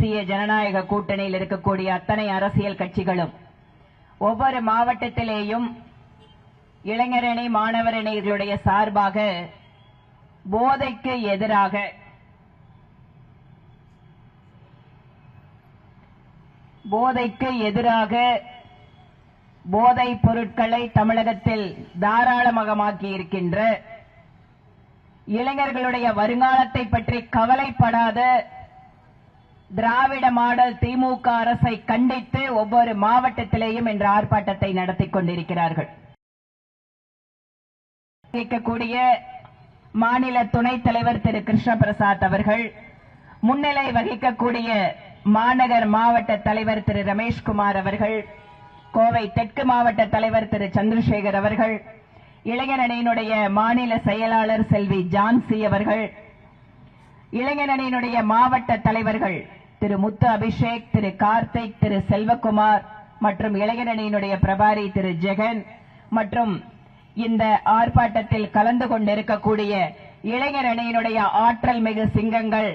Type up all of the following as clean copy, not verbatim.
தேசிய ஜனநாயக கூட்டணியில் இருக்கக்கூடிய அத்தனை அரசியல் கட்சிகளும் ஒவ்வொரு மாவட்டத்திலேயும் இளைஞரணி மாணவரணிகளுடைய சார்பாக போதைக்கு எதிராக போதைப் பொருட்களை தமிழகத்தில் தாராளமயமாக்கி இருக்கின்ற இளைஞர்களுடைய வருங்காலத்தை பற்றி கவலைப்படாத திராவிட மாடல் திமுக அரசை கண்டித்து ஒவ்வொரு மாவட்டத்திலேயும் இன்று ஆர்ப்பாட்டத்தை நடத்திக் கொண்டிருக்கிறார்கள். மாநில துணைத் தலைவர் திரு கிருஷ்ண பிரசாத் அவர்கள், முன்னிலை வகிக்கக்கூடிய மாநகர் மாவட்ட தலைவர் திரு ரமேஷ்குமார் அவர்கள், கோவை தெற்கு மாவட்ட தலைவர் திரு சந்திரசேகர் அவர்கள், இளைஞரணியினுடைய மாநில செயலாளர் செல்வி ஜான்சி அவர்கள், இளைஞரணியினுடைய மாவட்ட தலைவர்கள் திரு முத்து அபிஷேக், திரு கார்த்திக், திரு செல்வகுமார் மற்றும் இளைஞரணியினுடைய பிரபாரி திரு ஜெகன் மற்றும் இந்த ஆர்ப்பாட்டத்தில் கலந்து கொண்டிருக்கக்கூடிய இளைஞரணியினுடைய ஆற்றல் மிகு சிங்கங்கள்,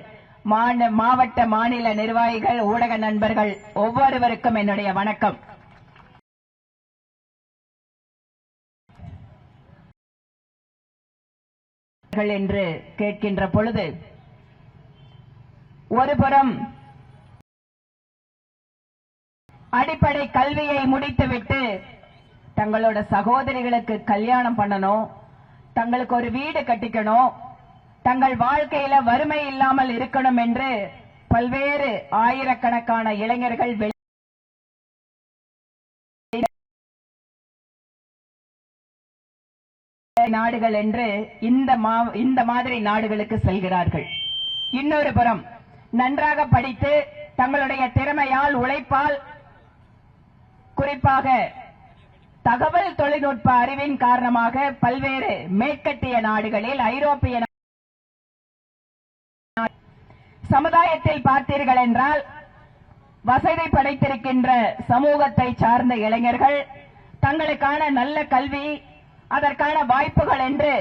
மாவட்ட மாநில நிர்வாகிகள், ஊடக நண்பர்கள் ஒவ்வொருவருக்கும் என்னுடைய வணக்கம். என்று கேட்கின்ற பொழுது, ஒருபுறம் அடிப்படை கல்வியை முடித்துவிட்டு தங்களோட சகோதரிகளுக்கு கல்யாணம் பண்ணணும், தங்களுக்கு ஒரு வீடு கட்டிக்கணும், தங்கள் வாழ்க்கையில வறுமை இல்லாமல் இருக்கணும் என்று பல்வேறு ஆயிரக்கணக்கான இளைஞர்கள் நாடுகள் என்று இந்த மாதிரி நாடுகளுக்கு செல்கிறார்கள். இன்னொரு புறம் நன்றாக படித்து தங்களுடைய திறமையால் உழைப்பால், குறிப்பாக தகவல் தொழில்நுட்ப அறிவின் காரணமாக பல்வேறு மேற்கத்திய நாடுகளில், ஐரோப்பிய சமுதாயத்தில் பார்த்தீர்கள் என்றால் வசதி படைத்திருக்கின்ற சமூகத்தை சார்ந்த இளைஞர்கள் தங்களுக்கான நல்ல கல்வி, அதற்கான வாய்ப்புகள் என்று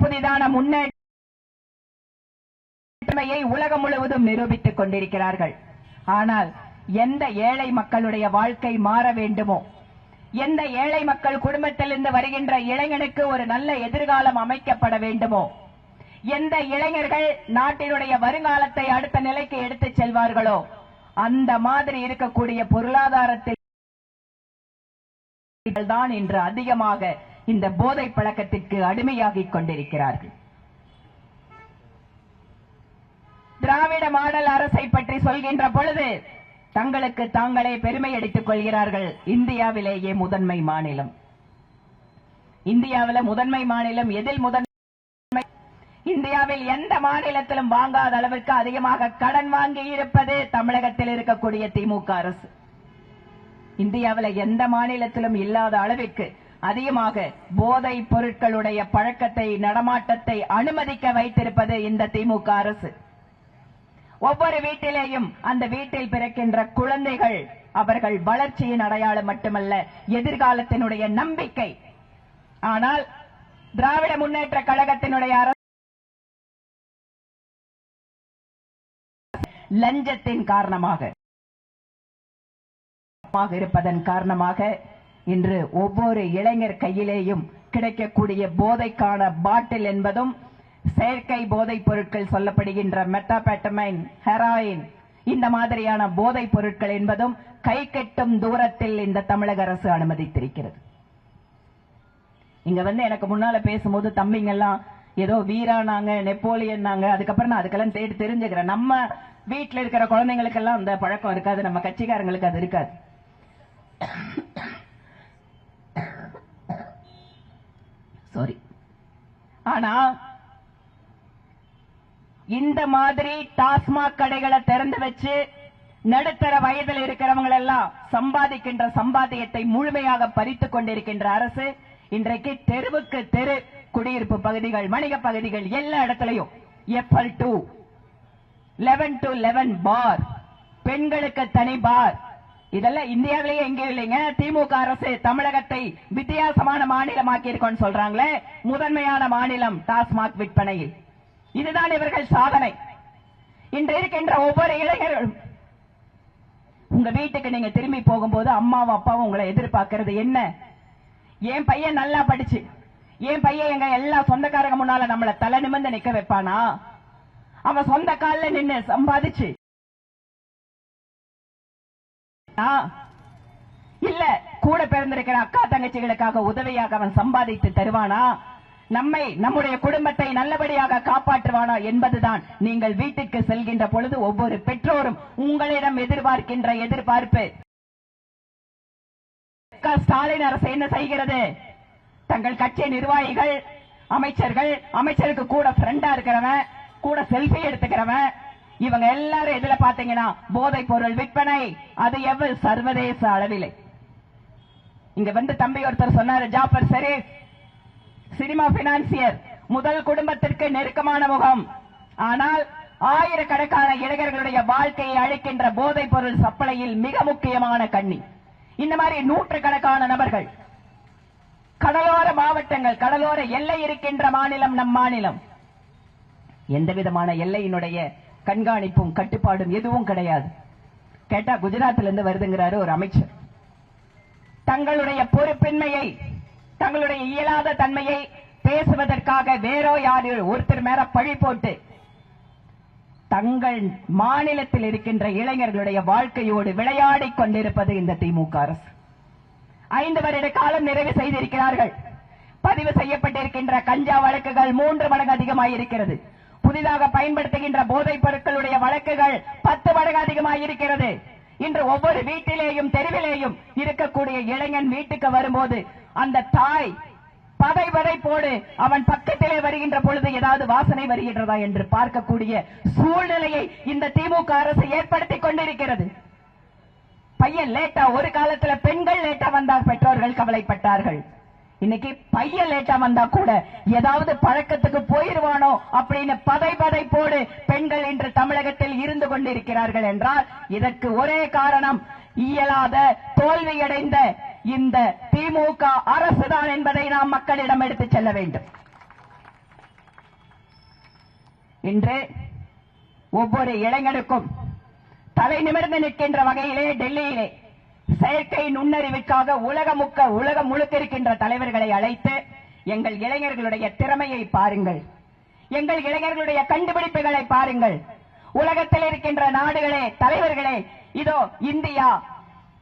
புதிதான முன்னேற்றத்தை உலகம் முழுவதும் நிரூபித்துக் கொண்டிருக்கிறார்கள். ஆனால் எந்த ஏழை மக்களுடைய வாழ்க்கை மாற வேண்டுமோ, எந்த ஏழை மக்கள் குடும்பத்திலிருந்து வருகின்ற இளைஞனுக்கு ஒரு நல்ல எதிர்காலம் அமைக்கப்பட வேண்டுமோ, எந்த இளைஞர்கள் நாட்டினுடைய வருங்காலத்தை அடுத்த நிலைக்கு எடுத்துச் செல்வார்களோ, அந்த மாதிரி இருக்கக்கூடிய பொருளாதாரத்தில் தான் இன்று அதிகமாக இந்த போதை பழக்கத்திற்கு அடிமையாகிக் கொண்டிருக்கிறார்கள். திராவிட மாடல் அரசை பற்றி சொல்கின்ற பொழுது தங்களுக்கு தாங்களே பெருமை அடித்துக் கொள்கிறார்கள். இந்தியாவிலேயே முதன்மை மாநிலம். இந்தியாவில் முதன்மை மாநிலம் எதில் முதன்மை? இந்தியாவில் எந்த மாநிலத்திலும் வாங்காத அளவிற்கு அதிகமாக கடன் வாங்கி இருப்பது தமிழகத்தில் இருக்கக்கூடிய திமுக அரசு. இந்தியாவில் எந்த மாநிலத்திலும் இல்லாத அளவிற்கு அதிகமாக போதை பொருட்களுடைய பழக்கத்தை, நடமாட்டத்தை அனுமதிக்க வைத்திருப்பது இந்த திமுக அரசு. ஒவ்வொரு வீட்டிலேயும் அந்த வீட்டில் பிறக்கின்ற குழந்தைகள் அவர்கள் வளர்ச்சியின் அடையாளம் மட்டுமல்ல, எதிர்காலத்தினுடைய நம்பிக்கை. ஆனால் திராவிட முன்னேற்ற கழகத்தினுடைய அரசு லஞ்சத்தின் காரணமாக இருப்பதன் காரணமாக இன்று ஒவ்வொரு இளைஞர் கையிலேயும் கிடைக்கக்கூடிய போதைக்கான பாட்டில் என்பதும், செயற்கை போதைப் பொருட்கள் சொல்லப்படுகின்ற மெத்தாபெட்டமைன், ஹெராயின், இந்த மாதிரியான போதைப் பொருட்கள் என்பதும் கை கெட்டும் தூரத்தில் இந்த தமிழக அரசு அனுமதித்திருக்கிறது. இங்க எனக்கு முன்னால பேசும்போது தம்பிங்க எல்லாம் ஏதோ வீரானாங்க, நெப்போலியன் நாங்க, அதுக்கப்புறம் நான் அதுக்கெல்லாம் தேடி தெரிஞ்சுக்கிறேன். நம்ம வீட்டில் இருக்கிற குழந்தைங்களுக்கெல்லாம் அந்த பழக்கம் இருக்காது, நம்ம கட்சிக்காரங்களுக்கு அது இருக்காது. சாரி. ஆனா இந்த மாதிரி டாஸ்மாக் கடைகளை திறந்து வச்சு நடுத்தர வயதில் இருக்கிறவங்க எல்லாம் சம்பாதிக்கின்ற சம்பாத்தியத்தை முழுமையாக பறித்துக் கொண்டிருக்கின்ற அரசு இன்றைக்கு தெருவுக்கு தெரு, குடியிருப்பு பகுதிகள், வணிக பகுதிகள், எல்லா இடத்திலையும் FL 2, 11 to 11 பார், பெண்களுக்கு தனி பார். இதெல்லாம் இந்தியாவிலேயே எங்கேயும் இல்லைங்க. திமுக அரசு தமிழகத்தை வித்தியாசமான மாநிலமாக்கி இருக்கோன்னு சொல்றாங்களே, முதன்மையான மாநிலம் டாஸ்மாக் விற்பனையில். இதுதான் இவர்கள் சாதனை. இன்று இருக்கின்ற ஒவ்வொரு இளைஞர்களும் உங்க வீட்டுக்கு நீங்க திரும்பி போகும்போது அம்மாவும் அப்பாவும் உங்களை எதிர்பார்க்கிறது என்ன? என் பையன் நல்லா படிச்சு, என் பையன் எங்க எல்லா சொந்தக்காரங்க முன்னால நம்மள தலை நிமிர்ந்து நிக்க வைப்பானா? அவன் சொந்த காலில் நின்று சம்பாதிச்சு இல்ல கூட பிறந்திருக்கிற அக்கா தங்கச்சிகளுக்காக உதவியாக அவன் சம்பாதித்து தருவானா? நம்முடைய குடும்பத்தை நல்லபடியாக காப்பாற்றுவானா என்பதுதான் நீங்கள் வீட்டுக்கு செல்கின்ற பொழுது ஒவ்வொரு பெற்றோரும் உங்களிடம் எதிர்பார்க்கின்ற எதிர்பார்ப்பு. ஸ்டாலின் அரசு என்ன செய்கிறது? தங்கள் கட்சி நிர்வாகிகள், அமைச்சர்கள், அமைச்சருக்கு கூட ஃப்ரெண்டா இருக்கிறவன், கூட செல்ஃபி எடுத்துக்கிறவன், இவங்க எல்லாரும் எதுல பாத்தீங்கன்னா போதைப் பொருள் விற்பனை, அது எவ்வளவு சர்வதேச அளவிலே. இங்க வந்து தம்பி ஒருத்தர் சொன்னாரு, ஜாஃபர் ஷெரீப் சினிமா பினான்சியர், முதல் குடும்பத்திற்கு நெருக்கமான முகம், ஆனால் ஆயிரக்கணக்கான இளைஞர்களுடைய வாழ்க்கையை அழிக்கின்ற போதைப் பொருள் சப்ளையில் மிக முக்கியமான கண்ணி. இந்த மாதிரி நூற்றுக்கணக்கான நபர்கள், கடலோர மாவட்டங்கள், கடலோர எல்லை இருக்கின்ற மாநிலம் நம் மாநிலம். எந்த விதமான எல்லையினுடைய கண்காணிப்பும் கட்டுப்பாடும் எதுவும் கிடையாது. கேட்டா குஜராத்ல இருந்து வருதுங்கிறாரு ஒரு அமைச்சர். தங்களுடைய பொறுப்பின்மையை, தங்களுடைய இயலாத தன்மையை பேசுவதற்காக வேறோ யாரு ஒருத்தர் மேல பழி போட்டு தங்கள் மாநிலத்தில் இருக்கின்ற இளைஞர்களுடைய வாழ்க்கையோடு விளையாடி கொண்டிருப்பது இந்த திமுக அரசு. 5 வருட காலம் நிறைவு செய்திருக்கிறார்கள். பதிவு செய்யப்பட்டிருக்கின்ற கஞ்சா வழக்குகள் 3 மடங்கு அதிகமாயிருக்கிறது. புதிதாக பயன்படுத்துகின்ற போதைப் பொருட்களுடைய வழக்குகள் 10 மடங்கு அதிகமாயிருக்கிறது. இன்று ஒவ்வொரு வீட்டிலேயும் தெருவிலேயும் இருக்கக்கூடிய இளைஞன் வீட்டுக்கு வரும்போது அந்த தாய் பதைபதைப்போடு அவன் பக்கத்திலே வருகின்ற பொழுது ஏதாவது வாசனை வருகின்றதா என்று பார்க்கக்கூடிய சூழ்நிலையை இந்த திமுக அரசு ஏற்படுத்திக் கொண்டிருக்கிறது. பையன் லேட்டா, ஒரு காலத்துல பெண்கள் லேட்டா வந்தால் பெற்றோர்கள் கவலைப்பட்டார்கள். இன்னைக்கு பையன் லேட்டா வந்தா கூட ஏதாவது பழக்கத்துக்கு போயிருவானோ அப்படின்னு பதைபதைப்போடு பெண்கள் இன்று தமிழகத்தில் இருந்து கொண்டிருக்கிறார்கள் என்றால் இதற்கு ஒரே காரணம் இயலாத, தோல்வியடைந்த இந்த திமுக அரசுதான் என்பதை நாம் மக்களிடம் எடுத்துச் செல்ல வேண்டும். இன்று ஒவ்வொரு இளைஞனுக்கும் தலை நிமிர்ந்து நிற்கின்ற வகையிலே டெல்லியிலே செயற்கை நுண்ணறிவுக்காக உலகம் முழுக்க இருக்கின்ற தலைவர்களை அழைத்து எங்கள் இளைஞர்களுடைய திறமையை பாருங்கள், எங்கள் இளைஞர்களுடைய கண்டுபிடிப்புகளை பாருங்கள், உலகத்தில் இருக்கின்ற நாடுகளே, தலைவர்களே, இதோ இந்தியா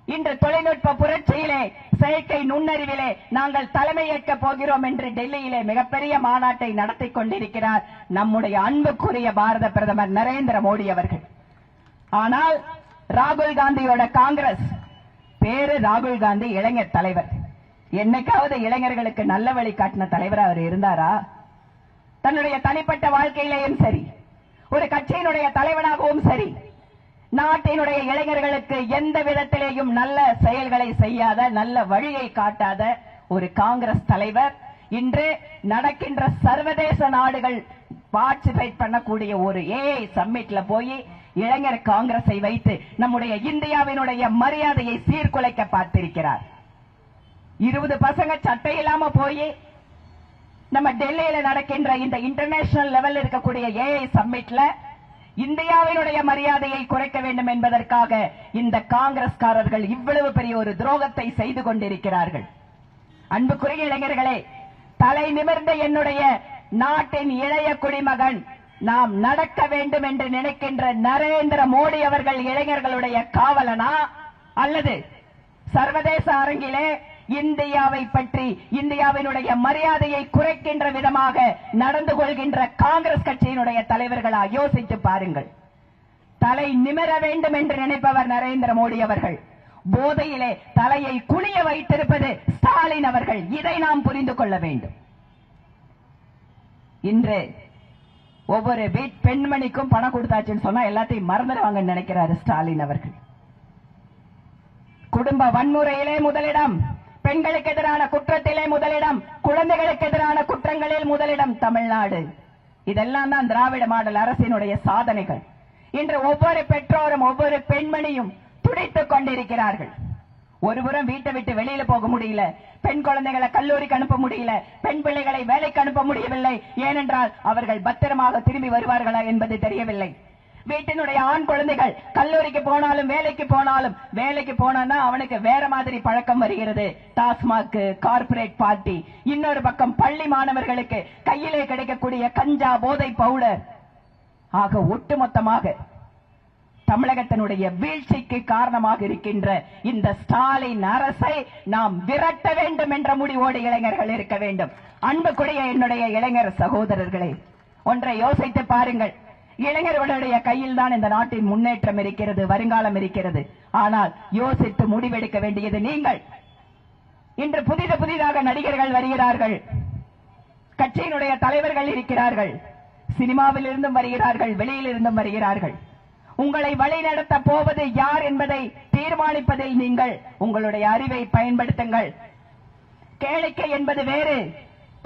இன்று தொழில்நுட்ப புரட்சியிலே, செயற்கை நுண்ணறிவிலே நாங்கள் தலைமையேற்க போகிறோம் என்று டெல்லியிலே மிகப்பெரிய மாநாட்டை நடத்தி கொண்டிருக்கிறார் நம்முடைய அன்புக்குரிய பாரத பிரதமர் நரேந்திர மோடி அவர்கள். ஆனால் ராகுல் காந்தியோட காங்கிரஸ், பேரு ராகுல் காந்தி, இளைஞர் தலைவர், என்னைக்காவது இளைஞர்களுக்கு நல்ல வழி காட்டின தலைவர் அவர் இருந்தாரா? தன்னுடைய தனிப்பட்ட வாழ்க்கையிலேயும் சரி, ஒரு கட்சியினுடைய தலைவனாகவும் சரி, நாட்டினுடைய இளைஞர்களுக்கு எந்த விதத்திலேயும் நல்ல செயல்களை செய்யாத, நல்ல வழியை காட்டாத ஒரு காங்கிரஸ் தலைவர் இன்று நடக்கின்ற சர்வதேச நாடுகள் பார்ட்டிசிபேட் பண்ணக்கூடிய ஒரு ஏஐ சம்மிட்ல போய் இளைஞர் காங்கிரஸை வைத்து நம்முடைய இந்தியாவினுடைய மரியாதையை சீர்குலைக்க பார்த்திருக்கிறார். 20 பசங்க சட்டை இல்லாம போய் நம்ம டெல்லியில நடக்கின்ற இந்த இன்டர்நேஷனல் லெவல் இருக்கக்கூடிய ஏஐ சம்மிட்ல இந்தியாவினுடைய மரியாதையை குறைக்க வேண்டும் என்பதற்காக இந்த காங்கிரஸ்காரர்கள் இவ்வளவு பெரிய ஒரு துரோகத்தை செய்து கொண்டிருக்கிறார்கள். அன்புக்குரிய இளைஞர்களே, தலை நிமிர்ந்த என்னுடைய நாட்டின் இளைய குடிமகன், நாம் நடக்க வேண்டும் என்று நினைக்கின்ற நரேந்திர மோடி அவர்கள் இளைஞர்களுடைய காவலனா, அல்லது சர்வதேச அரங்கிலே இந்தியாவை பற்றி, இந்தியாவினுடைய மரியாதையை குறைக்கின்ற விதமாக நடந்து கொள்கின்ற காங்கிரஸ் கட்சியினுடைய தலைவர்களா? யோசித்து பாருங்கள். தலை நிமிர வேண்டும் என்று நினைப்பவர் நரேந்திர மோடி அவர்கள், போதையிலே தலையை குனிய வைத்திருப்பது ஸ்டாலின் அவர்கள். இதை நாம் புரிந்து கொள்ள வேண்டும். இன்று ஒவ்வொரு பெண்மணிக்கும் பணம் கொடுத்தாச்சுன்னு சொன்னா எல்லாத்தையும் மறந்துடுவாங்கன்னு நினைக்கிறாரு ஸ்டாலின் அவர்கள். குடும்ப வன்முறையிலே முதலிடம், பெண்களுக்கு எதிரான குற்றத்திலே முதலிடம், குழந்தைகளுக்கு எதிரான குற்றங்களில் முதலிடம் தமிழ்நாடு. இதெல்லாம் தான் திராவிட மாடல் அரசினுடைய சாதனைகள். இன்று ஒவ்வொரு பெற்றோரும் ஒவ்வொரு பெண்மணியும் துடித்துக் கொண்டிருக்கிறார்கள். ஒருபுறம் வீட்டை விட்டு வெளியில போக முடியல, பெண் குழந்தைகளை கல்லூரிக்கு அனுப்ப முடியல, பெண் பிள்ளைகளை வேலைக்கு அனுப்ப முடியவில்லை. ஏனென்றால் அவர்கள் பத்திரமாக திரும்பி வருவார்களா என்பது தெரியவில்லை. வீட்டினுடைய ஆண் குழந்தைகள் கல்லூரிக்கு போனாலும் வேலைக்கு போனா அவனுக்கு வேற மாதிரி பழக்கம் வருகிறது. டாஸ்மாக், கார்ப்பரேட் பார்ட்டி, இன்னொரு பக்கம் பள்ளி மாணவர்களுக்கு கையிலே கிடைக்கக்கூடிய கஞ்சா, போதை பவுடர். ஆக ஒட்டுமொத்தமாக தமிழகத்தினுடைய வீழ்ச்சிக்கு காரணமாக இருக்கின்ற இந்த ஸ்டாலின் அரசை நாம் விரட்ட வேண்டும் என்ற முடிவோடு இளைஞர்கள் இருக்க வேண்டும். அன்புக்குரிய என்னுடைய இளைஞர் சகோதரர்களே, ஒன்றை யோசித்து பாருங்கள். இளைஞர்களுடைய கையில் தான் இந்த நாட்டின் முன்னேற்றம் இருக்கிறது, வருங்காலம் இருக்கிறது. ஆனால் யோசித்து முடிவெடுக்க வேண்டியது நீங்கள். இன்று புதிதாக நடிகர்கள் வருகிறார்கள், கட்சியினுடைய தலைவர்கள் இருக்கிறார்கள், சினிமாவில் இருந்தும் வருகிறார்கள், வெளியில் இருந்தும் வருகிறார்கள். உங்களை வழிநடத்த போவது யார் என்பதை தீர்மானிப்பதில் நீங்கள் உங்களுடைய அறிவை பயன்படுத்துங்கள். கேளிக்கை என்பது வேறு,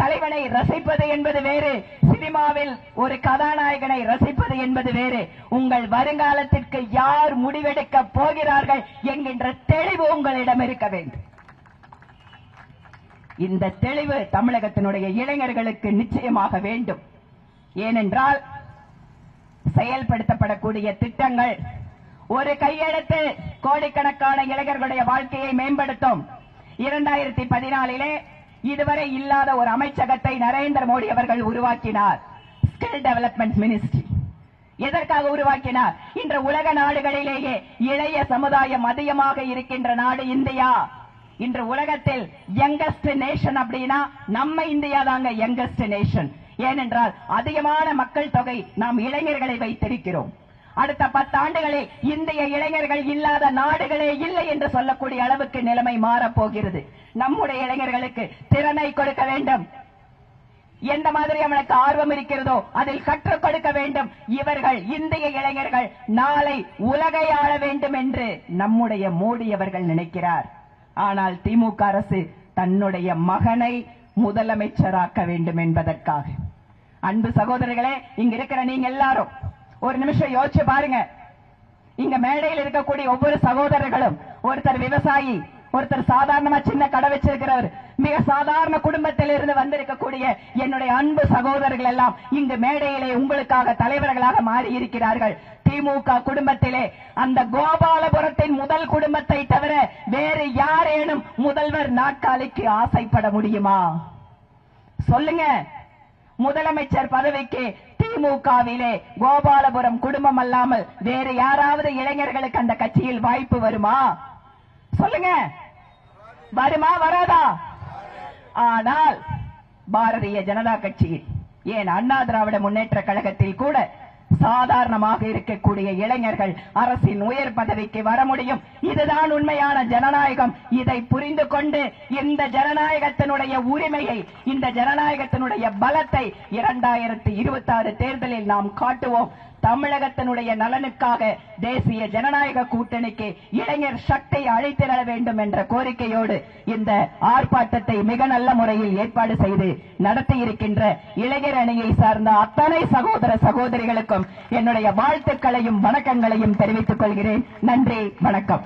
தலைவனை ரசிப்பது என்பது வேறு, சினிமாவில் ஒரு கதாநாயகனை ரசிப்பது என்பது வேறு. உங்கள் வருங்காலத்திற்கு யார் முடிவெடுக்க போகிறார்கள் என்கின்ற தெளிவு உங்களிடம் இருக்க வேண்டும். இந்த தெளிவு தமிழகத்தினுடைய இளைஞர்களுக்கு நிச்சயமாக வேண்டும். ஏனென்றால் செயல்படுத்தப்படக்கூடிய திட்டங்கள் ஒரு கையெழுத்து கோடிக்கணக்கான இளைஞர்களுடைய வாழ்க்கையை மேம்படுத்தும். 2014 இதுவரை இல்லாத ஒரு அமைச்சகத்தை நரேந்திர மோடி அவர்கள் உருவாக்கினார், ஸ்கில் டெவலப்மெண்ட் மினிஸ்ட்ரி. எதற்காக உருவாக்கினார்? இன்று உலக நாடுகளிலேயே இளைய சமுதாயம் அதிகமாக இருக்கின்ற நாடு இந்தியா. இன்று உலகத்தில் யங்கஸ்ட் நேஷன் அப்படின்னா நம்ம இந்தியா தாங்க யங்கஸ்ட் நேஷன். ஏனென்றால் அதிகமான மக்கள் தொகை நாம் இளைஞர்களை வைத்திருக்கிறோம். அடுத்த 10 ஆண்டுகளில் இந்திய இளைஞர்கள் இல்லாத நாடுகளே இல்லை என்று சொல்லக்கூடிய அளவுக்கு நிலைமை மாறப்போகிறது. நம்முடைய இளைஞர்களுக்கு திறனை கொடுக்க வேண்டும். எந்த மாதிரி அவனுக்கு ஆர்வம் இருக்கிறதோ அதில் கற்றுக் கொடுக்க வேண்டும். இவர்கள் இந்திய இளைஞர்கள் நாளை உலகை ஆள வேண்டும் என்று நம்முடைய மோடி அவர்கள் நினைக்கிறார். ஆனால் திமுக அரசு தன்னுடைய மகனை முதலமைச்சராக்க வேண்டும் என்பதற்காக. அன்பு சகோதரர்களே, இங்க இருக்கிற நீங்க எல்லாரும் ஒரு நிமிஷம் யோசிச்சு பாருங்க. இங்க மேடையில் இருக்கக்கூடிய ஒவ்வொரு சகோதரர்களும், ஒருத்தர் விவசாயி, ஒருத்தர் சாதாரணமா சின்ன கடை வச்சிருக்கிறவர், மிக சாதாரண குடும்பத்தில் இருந்து வந்திருக்கக்கூடிய என்னுடைய அன்பு சகோதரர்கள் எல்லாம் இங்கு மேடையிலே உங்களுக்காக தலைவர்களாக மாறி இருக்கிறார்கள். திமுக குடும்பத்திலே அந்த கோபாலபுரத்தின் முதல் குடும்பத்தை தவிர வேறு யாரேனும் முதல்வர் நாற்காலிக்கு ஆசைப்பட முடியுமா? சொல்லுங்க. முதலமைச்சர் பதவிக்கு திமுகவிலே கோபாலபுரம் குடும்பம் அல்லாமல் வேறு யாராவது இளைஞர்களுக்கு அந்த கட்சியில் வாய்ப்பு வருமா? சொல்லுங்க. வருமா, வராதா? ஆனால் பாரதிய ஜனதா கட்சியில், ஏன் அண்ணா திராவிட முன்னேற்ற கழகத்தில் கூட சாதாரணமாக இருக்கக்கூடிய இளைஞர்கள் அரசின் உயர் பதவிக்கு வர முடியும். இதுதான் உண்மையான ஜனநாயகம். இதை புரிந்து கொண்டு இந்த ஜனநாயகத்தினுடைய உரிமையை, இந்த ஜனநாயகத்தினுடைய பலத்தை 2026 தேர்தலில் நாம் காட்டுவோம். தமிழகத்தினுடைய நலனுக்காக தேசிய ஜனநாயக கூட்டணிக்கு இளைஞர் சக்தி அழைத்திட வேண்டும் என்ற கோரிக்கையோடு இந்த ஆர்ப்பாட்டத்தை மிக நல்ல முறையில் ஏற்பாடு செய்து நடத்தியிருக்கின்ற இளைஞர் அணியை சார்ந்த அத்தனை சகோதர சகோதரிகளுக்கும் என்னுடைய வாழ்த்துக்களையும் வணக்கங்களையும் தெரிவித்துக் கொள்கிறேன். நன்றி, வணக்கம்.